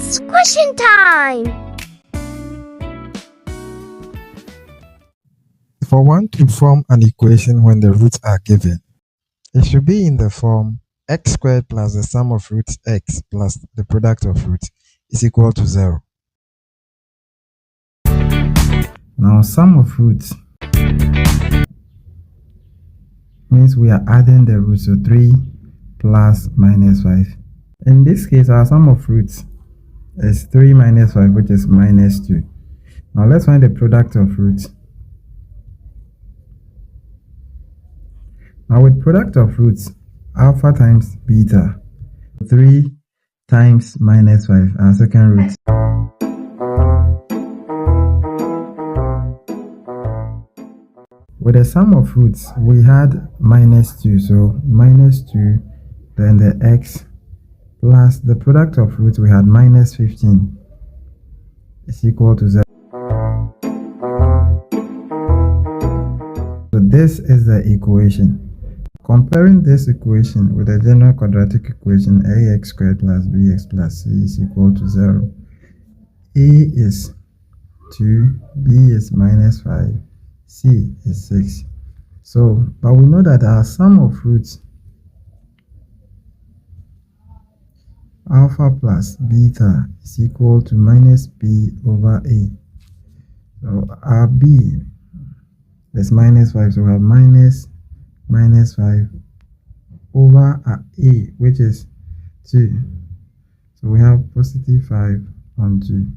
It's question time! If I want to form an equation when the roots are given, it should be in the form x squared plus the sum of roots x plus the product of roots is equal to 0. Now sum of roots means we are adding the roots, so 3 plus minus 5. In this case, our sum of roots is 3 minus 5, which is minus 2. Now let's find the product of roots. Now with product of roots, alpha times beta, 3 times minus 5, our second root. With the sum of roots, we had minus 2, so minus 2, then the x, plus the product of roots, we had minus 15, is equal to 0. So this is the equation. Comparing this equation with the general quadratic equation ax squared plus bx plus c is equal to 0. A is 2, b is minus 5, c is 6. So, but we know that our sum of roots alpha plus beta is equal to minus b over a. So our b is minus 5, so we have minus 5 over a, which is 2. So we have positive 5 on 2.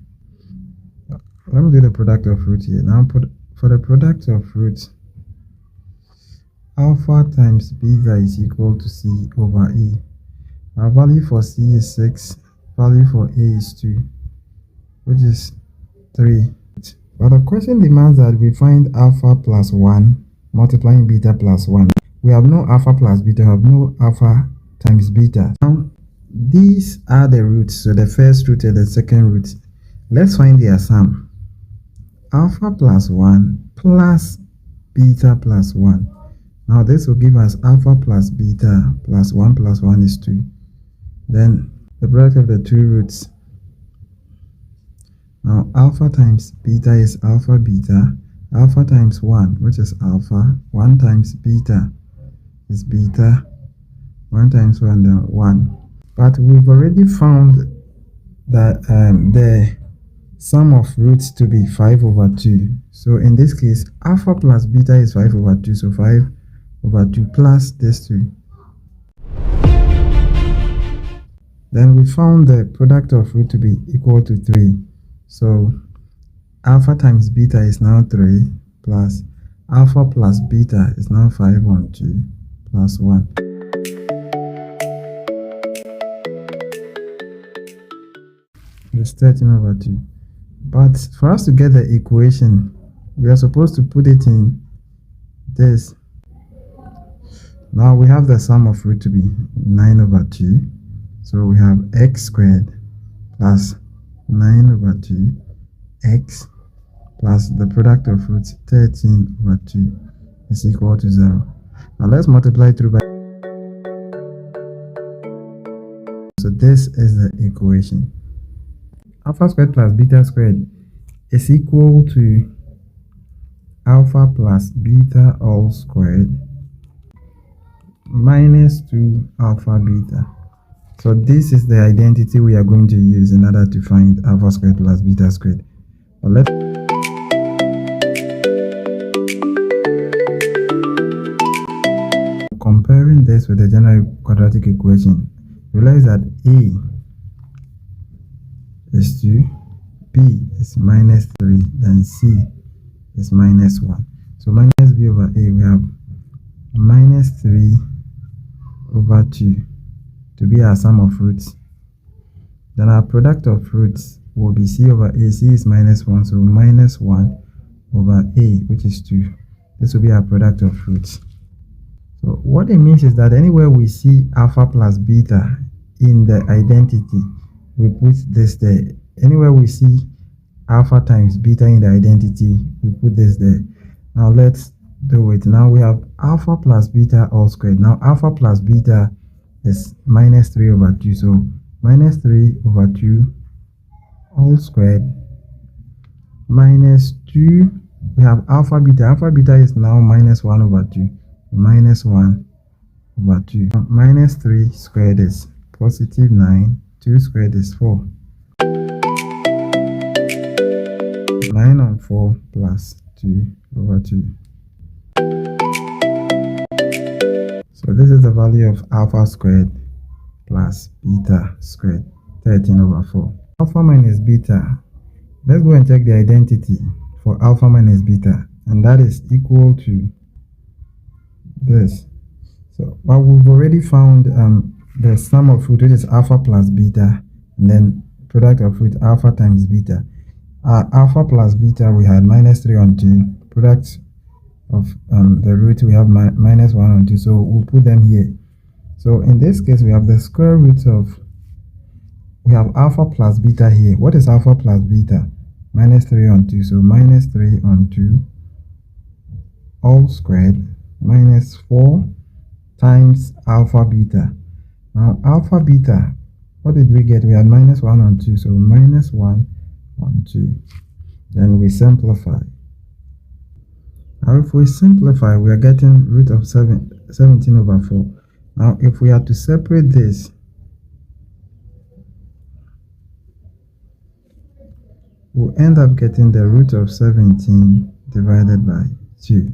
Let me do the product of roots here. Now for the product of roots, alpha times beta is equal to c over a. Our value for c is 6, value for a is 2, which is 3. But the question demands that we find alpha plus 1 multiplying beta plus 1. We have no alpha plus beta, we have no alpha times beta. Now, these are the roots, so the first root and the second root. Let's find their sum. Alpha plus 1 plus beta plus 1. Now, this will give us alpha plus beta plus 1 is 2. Then, the product of the two roots. Now, alpha times beta is alpha beta. Alpha times 1, which is alpha. 1 times beta is beta. 1 times 1, then 1. But we've already found that the sum of roots to be 5 over 2. So in this case, alpha plus beta is 5 over 2. So 5 over 2 plus this 2. Then we found the product of root to be equal to 3. So alpha times beta is now 3 plus alpha plus beta is now 5 on 2 plus 1. It's 13 over 2. But for us to get the equation, we are supposed to put it in this. Now we have the sum of root to be 9 over 2. So we have x squared plus 9 over 2 x plus the product of roots 13 over 2 is equal to 0. Now let's multiply through by. So this is the equation. Alpha squared plus beta squared is equal to alpha plus beta all squared minus 2 alpha beta. So this is the identity we are going to use in order to find alpha squared plus beta squared. But let's comparing this with the general quadratic equation, realize that a is 2, b is minus 3, then c is minus 1. So minus b over a, we have minus 3 over 2 to be our sum of roots. Then our product of roots will be c over a. C is minus 1, so minus 1 over a, which is 2. This will be our product of roots. So what it means is that anywhere we see alpha plus beta in the identity, we put this there. Anywhere we see alpha times beta in the identity, we put this there. Now let's do it. Now we have alpha plus beta all squared. Now alpha plus beta is minus 3 over 2. So minus 3 over 2 all squared minus 2. We have alpha beta. Alpha beta is now minus 1 over 2. Minus 1 over 2. Minus 3 squared is positive 9. 2 squared is 4. 9 on 4 plus 2 over 2. So this is the value of alpha squared plus beta squared, 13 over 4. Alpha minus beta. Let's go and check the identity for alpha minus beta, and that is equal to this. So, well, we've already found the sum of root, which is alpha plus beta, and then product of root alpha times beta. Alpha plus beta, we had minus 3 on 2. Product of the root, we have minus 1 on 2. So we'll put them here. So in this case, we have the square root of, we have alpha plus beta here. What is alpha plus beta? Minus 3 on 2. So minus 3 on 2 all squared minus 4 times alpha beta. Now alpha beta, what did we get? We had minus 1 on 2. So minus 1 on 2. Then we simplify. Now if we simplify, we are getting root of 17 over 4. Now if we are to separate this, we'll end up getting the root of 17 divided by 2.